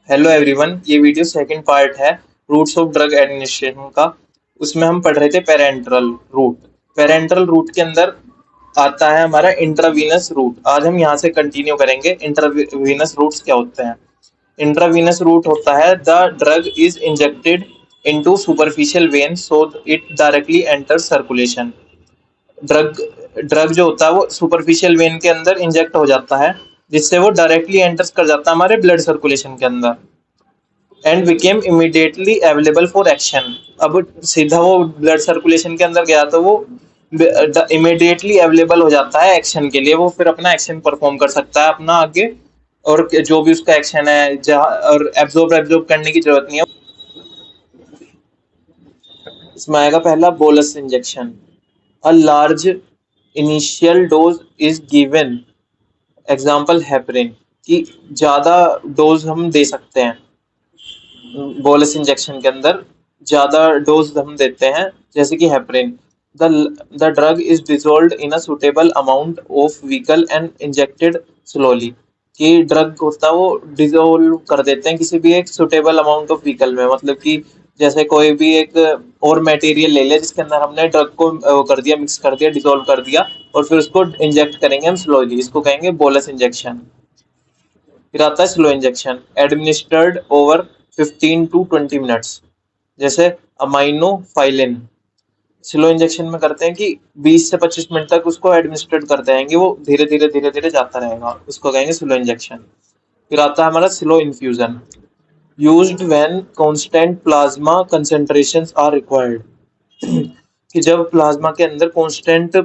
Hello everyone, ये video second part है roots of drug administration का। उसमें हम पढ़ रहे थे पेरेंटल रूट। पेरेंटल रूट के अंदर आता है हमारा इंट्रावीनस रूट। आज हम यहाँ से कंटिन्यू करेंगे। इंट्रावीनस रूट्स क्या होते हैं? इंट्रावीनस रूट होता है the drug is injected into superficial when so it directly enter circulation. Drug drug जो होता है वो सुपरफिशियल वेन के अंदर इंजेक्ट हो जाता है, जिससे वो डायरेक्टली एंटर कर जाता है हमारे ब्लड सर्कुलेशन के अंदर and became immediately available for action. अब सीधा वो ब्लड सर्कुलेशन के अंदर गया तो वो इमीडिएटली अवेलेबल हो जाता है एक्शन के लिए। वो फिर अपना एक्शन परफॉर्म कर सकता है अपना आगे, और जो भी उसका एक्शन है जहाँ और एब्जॉर्ब करने की जरूरत नहीं है। इसमें आएगा पहला bolus injection. A large initial dose is given, example heparin, कि ज्यादा डोज हम दे सकते हैं बोलस इंजेक्शन के अंदर, ज्यादा डोज हम देते हैं जैसे कि heparin. The drug is dissolved in a suitable amount of vehicle and injected slowly. कि ड्रग होता है वो डिजोल्व कर देते हैं किसी भी एक सुटेबल अमाउंट ऑफ व्हीकल में, मतलब कि जैसे कोई भी एक और मटेरियल ले ले जिसके अंदर हमने ड्रग को कर दिया, मिक्स कर दिया, डिजोल्व कर दिया, और फिर उसको इंजेक्ट करेंगे हम स्लोली, इसको कहेंगे बोलस इंजेक्शन। फिर आता है slow injection, administered over 15 to 20 minutes, जैसे अमाइनोफाइलिन। स्लो इंजेक्शन में करते हैं कि 20 से 25 मिनट तक उसको एडमिनिस्ट्रेट करते रहेंगे, वो धीरे धीरे जाता रहेगा, उसको कहेंगे स्लो इंजेक्शन। फिर आता है हमारा slow infusion, used when constant plasma concentrations are required. कि जब प्लाज्मा के अंदर कांस्टेंट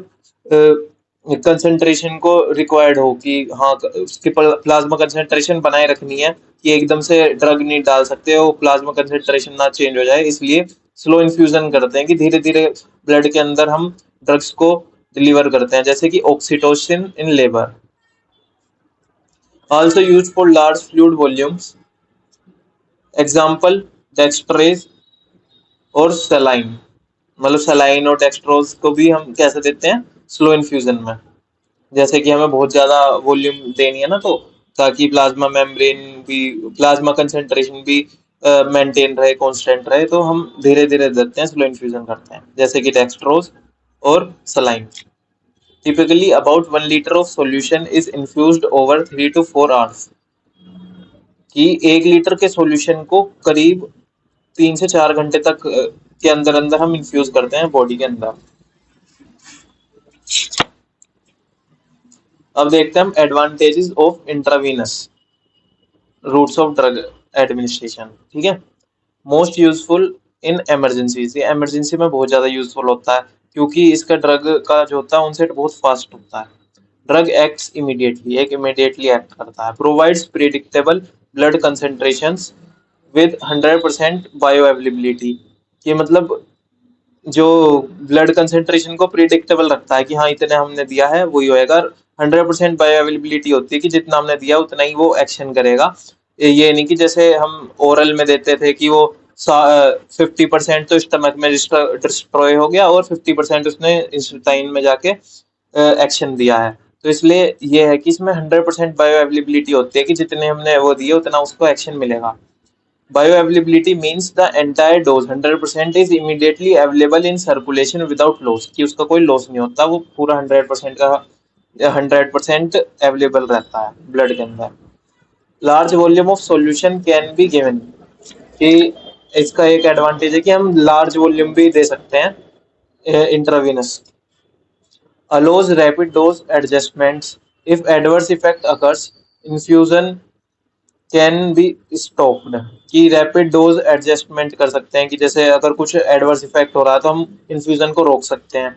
कंसंट्रेशन को रिक्वायर्ड हो, कि हाँ उसकी प्लाज्मा कंसंट्रेशन बनाए रखनी है, कि एकदम से ड्रग नहीं डाल सकते, वो प्लाज्मा कंसंट्रेशन ना चेंज हो जाए, इसलिए स्लो इन्फ्यूजन करते हैं कि धीरे धीरे ब्लड के अंदर हम ड्रग्स को डिलीवर करते हैं, जैसे कि oxytocin in labour. Also use for large fluid volumes, example dextrose और सलाइन। मतलब सलाइन और डेक्सट्रोज को भी हम कैसे देते हैं? स्लो इन्फ्यूजन में। जैसे कि हमें बहुत ज्यादा वॉल्यूम देनी है ना, तो ताकि प्लाज्मा मेम्ब्रेन भी, प्लाज्मा कंसंट्रेशन भी मेंटेन रहे, कांस्टेंट रहे, तो हम धीरे धीरे देते हैं, स्लो इन्फ्यूजन करते हैं, जैसे कि डेक्सट्रोज और saline. Typically about 1 litre of solution is infused over 3 to 4 hours. कि 1 लीटर के सॉल्यूशन को करीब 3 से 4 घंटे तक के अंदर अंदर हम इन्फ्यूज करते हैं बॉडी के अंदर। अब देखते हैं हम advantages of intravenous routes of drug administration. ठीक है, मोस्ट यूजफुल इन इमरजेंसीज, ये इमरजेंसी में बहुत ज्यादा यूजफुल होता है, क्योंकि इसका ड्रग का जो होता है ऑनसेट बहुत फास्ट होता है। ड्रग एक्ट्स इमीडिएटली, एक इमीडिएटली एक्ट करता है। Provides predictable blood concentrations with 100% bioavailability. कि मतलब जो ब्लड कंसेंट्रेशन को प्रिडिक्टेबल रखता है कि हाँ इतने हमने दिया है वही होएगा। 100% बायो अवेलेबिलिटी होती है कि जितना हमने दिया उतना ही वो एक्शन करेगा। ये नहीं कि जैसे हम ओरल में देते थे कि वो 50% तो स्टमक में डिस्ट्रॉय हो गया और 50% उसने इंस्टाइन में जाके एक्शन दिया है। तो इसलिए ये है कि इसमें 100% बायो अवेलेबिलिटी होती है कि जितने हमने वो दिए उतना उसको एक्शन मिलेगा। Bioavailability means the entire dose 100% is immediately available in circulation without loss, कि उसका कोई लॉस नहीं होता, वो पूरा 100% का 100% अवेलेबल रहता है ब्लड के अंदर। Large volume of solution can be given, कि इसका एक एडवांटेज है कि हम लार्ज वॉल्यूम भी दे सकते हैं intravenous. allows rapid dose adjustments if adverse effect occurs, infusion can be stopped, कि रैपिड डोज एडजस्टमेंट कर सकते हैं, कि जैसे अगर कुछ एडवर्स इफेक्ट हो रहा है तो हम इन्फ्यूजन को रोक सकते हैं।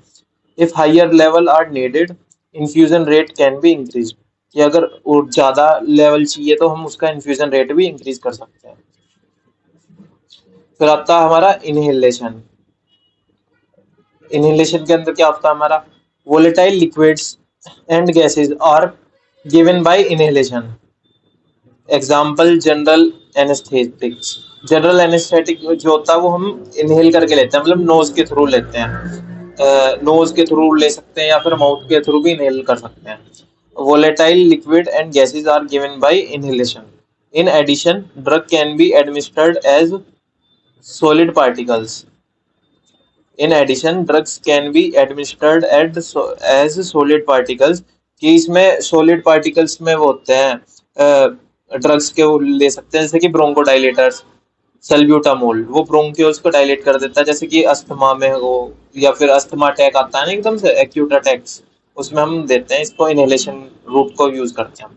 If higher level are needed, infusion rate can be increase, कि अगर ज्यादा लेवल चाहिए तो हम उसका इन्फ्यूजन रेट भी इंक्रीज कर सकते हैं। फिर आता है हमारा इनहेलेशन। इनहेलेशन के अंदर क्या होता है हमारा? Volatile liquids and gases are given by inhalation, example general anaesthetics. General anaesthetic जो होता है वो हम इनहेल करके लेते हैं, मतलब नोज के थ्रू लेते हैं, नोज के थ्रू ले सकते हैं या फिर माउथ के थ्रू भी इनहेल कर सकते हैं। Volatile liquid and gases are given by inhalation, In addition, drug can be administered as solid particles. In addition, drugs can be administered as solid particles. कि इसमें solid particles में वो होते हैं ड्रग्स के वो ले सकते हैं, जैसे कि ब्रोंकोडाइलेटर्स, सल्ब्यूटामोल, वो ब्रोंक्यूल्स को डायलेट कर देता है, जैसे कि अस्थमा में हो, या फिर अस्थमा अटैक आता है ना एकदम से एक्यूट अटैक्स, उसमें हम देते हैं इसको, इनहेलेशन रूट को यूज करते हैं।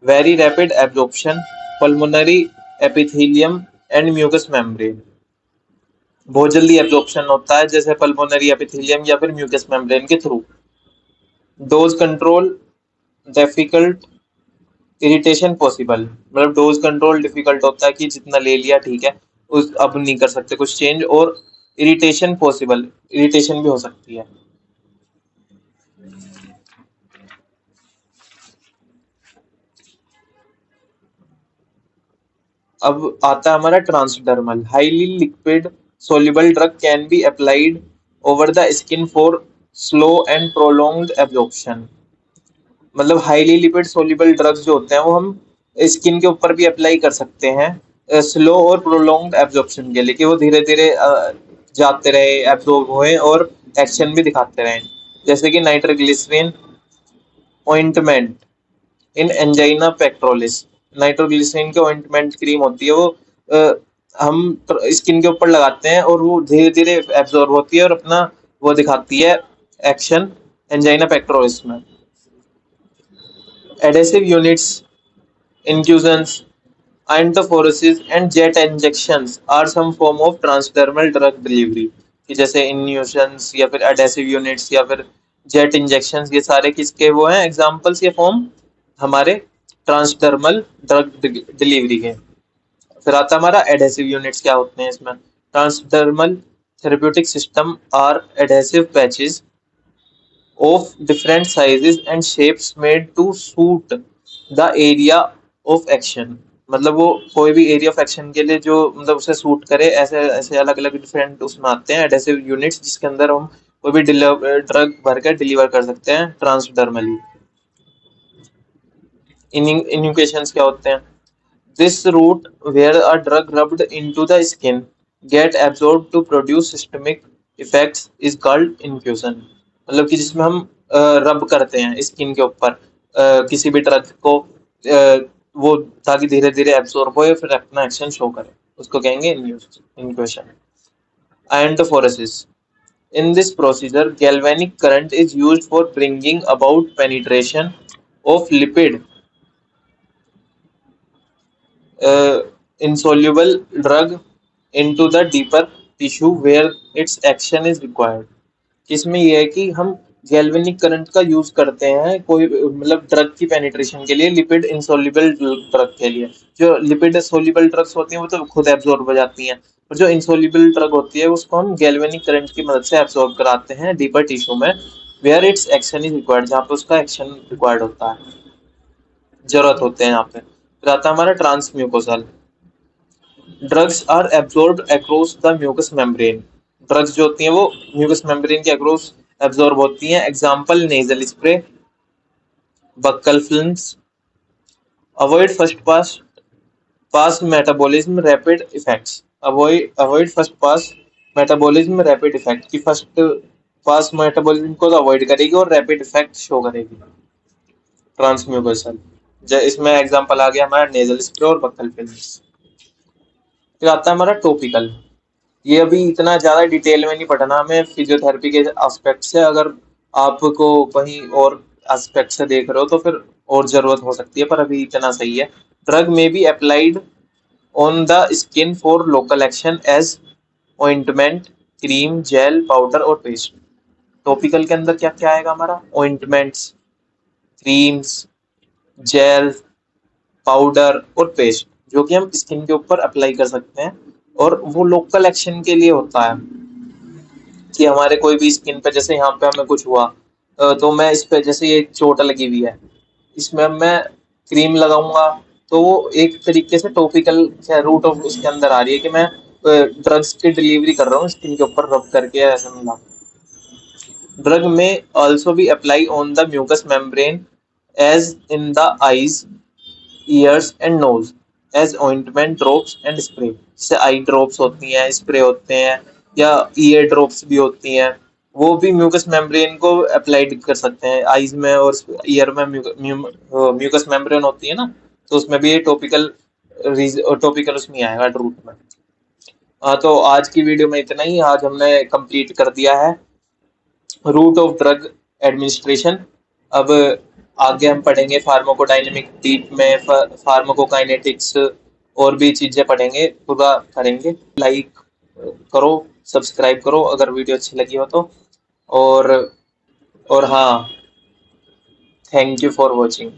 Very rapid absorption, pulmonary epithelium and mucous membrane, बहुत जल्दी एब्जॉर्प्शन होता है जैसे पल्मोनरी एपिथेलियम या फिर म्यूकस मेम्ब्रेन के through. Dose control difficult, irritation possible, मतलब डोज कंट्रोल डिफिकल्ट होता है कि जितना ले लिया ठीक है, उस अब नहीं कर सकते कुछ चेंज, और इरिटेशन पॉसिबल, इरिटेशन भी हो सकती है। अब आता है हमारा transdermal, highly liquid soluble drug can be applied over the skin for slow and prolonged absorption. मतलब हाईली लिपिड सोल्यूबल ड्रग्स जो होते हैं वो हम स्किन के ऊपर भी अप्लाई कर सकते हैं स्लो और प्रोलॉन्ग्ड एब्जॉर्प्शन के लिए, कि वो धीरे धीरे जाते रहे, एब्जॉर्ब हुए और एक्शन भी दिखाते रहे, जैसे कि नाइट्रोग्लिसरीन ऑइंटमेंट इन एंजाइना पेक्टोरिस। नाइट्रोग्लिसरीन की ऑइंटमेंट क्रीम होती है, वो हम स्किन के ऊपर लगाते हैं और वो धीरे धीरे एब्जॉर्ब होती है और अपना वो दिखाती है एक्शन एंजाइना पेक्टोरिस में। Adhesive units, infusions, iontophoresis and jet injections are some form of transdermal drug delivery, कि जैसे इन्फ्यूशंस या फिर एडेसिव यूनिट्स या फिर जेट इंजेक्शंस, ये सारे किसके वो हैं एग्जांपल्स, ये फॉर्म हमारे ट्रांसडर्मल ड्रग डिलीवरी के। फिर आता हमारा एडेसिव यूनिट्स क्या होते हैं इसमें। Transdermal therapeutic system are adhesive patches of different sizes and shapes made to suit the area of action। मतलब वो कोई भी एरिया ऑफ एक्शन के लिए जो मतलब उसे सूट करे, ऐसे ऐसे अलग अलग डिफरेंट उसमें आते हैं एडेसिव यूनिट्स, जिसके अंदर हम कोई भी ड्रग भर कर डिलीवर कर सकते हैं ट्रांसडर्मली। इन्यूकेशंस क्या होते हैं। This route where a drug rubbed into the skin get absorb to produce systemic effects is called infusion. मतलब कि जिसमें हम रब करते हैं स्किन के ऊपर किसी भी ड्रग को वो, ताकि धीरे धीरे एब्जॉर्ब हो या फिर अपना एक्शन शो करे, उसको कहेंगे infusion. आयोंटोफोरेसिस, in this procedure galvanic current is used for bringing about penetration of lipid insoluble drug into the deeper tissue where its action is required। इसमें यह है कि हम गैल्वेनिक करंट का यूज करते हैं कोई मतलब ड्रग की पेनिट्रेशन के लिए, लिपिड इंसोल्युबल ड्रग के लिए। जो लिपिड सोल्युबल ड्रग्स होती हैं वो तो खुद एब्जॉर्ब हो जाती हैं, और जो इंसोल्युबल ड्रग होती है उसको हम गैल्वेनिक करंट की मदद से एब्जॉर्ब कराते हैं डीपर टिश्यू में, where its action is required, जहाँ पे उसका एक्शन रिक्वायर्ड होता है, जरूरत होते हैं यहाँ पे। फिर आता है हमारा transmucosal, drugs are absorbed across the mucous membrane. Drugs जो होती हैं वो म्यूकस मेम्ब्रेन के अक्रॉस एब्जॉर्ब होती हैं। Example nasal spray, buccal films. Avoid first pass metabolism rapid effects, avoid first pass metabolism rapid effect, की फर्स्ट पास मेटाबॉलिज्म को तो अवॉइड करेगी और रैपिड इफेक्ट शो करेगी ट्रांसम्यूकोसल। इसमें एग्जांपल आ गया हमारा नेजल स्प्रे और बक्कल फिल्म्स। फिर आता है हमारा टॉपिकल, ये अभी इतना ज्यादा डिटेल में नहीं पढ़ना हमें, फिजियोथेरेपी के एस्पेक्ट से, अगर आपको कहीं और एस्पेक्ट से देख रहे हो तो फिर और जरूरत हो सकती है, पर अभी इतना सही है। ड्रग में be applied on the skin for local action as ointment, cream, gel, powder और पेस्ट। टॉपिकल के अंदर क्या क्या आएगा हमारा, ऑइंटमेंट्स, क्रीम्स, जेल, पाउडर और पेस्ट, जो कि हम स्किन के ऊपर अप्लाई कर सकते हैं, और वो लोकल एक्शन के लिए होता है कि हमारे कोई भी स्किन पे, जैसे यहाँ पे हमें कुछ हुआ तो मैं इस पे, जैसे ये चोट लगी हुई है, इसमें मैं क्रीम लगाऊंगा, तो वो एक तरीके से टॉपिकल रूट ऑफ उसके अंदर आ रही है कि मैं ड्रग्स की डिलीवरी कर रहा हूँ स्किन के ऊपर रब करके, ऐसा मिला। ड्रग में also be apply on the mucous membrane as in the eyes, ears and nose. As ointment, drops and spray. जैसे आई ड्रॉप्स होती हैं, स्प्रे होते हैं, या ईयर ड्रॉप्स भी होती हैं, वो भी म्यूकस मेम्ब्रेन को अप्लाइड कर सकते हैं आईज में, और ईयर में म्यूकस मेम्ब्रेन होती है ना, तो उसमें भी टॉपिकल टॉपिकल उसमें आएगा रूट में। हाँ, तो आज की वीडियो में इतना ही। आज हमने कंप्लीट कर दिया है रूट ऑफ ड्रग एडमिनिस्ट्रेशन। अब आगे हम पढ़ेंगे फार्माकोडायनेमिक डीप में, फार्माकोकाइनेटिक्स, और भी चीजें पढ़ेंगे, पूरा करेंगे। लाइक करो, सब्सक्राइब करो अगर वीडियो अच्छी लगी हो तो। और और हाँ, थैंक यू फॉर वॉचिंग।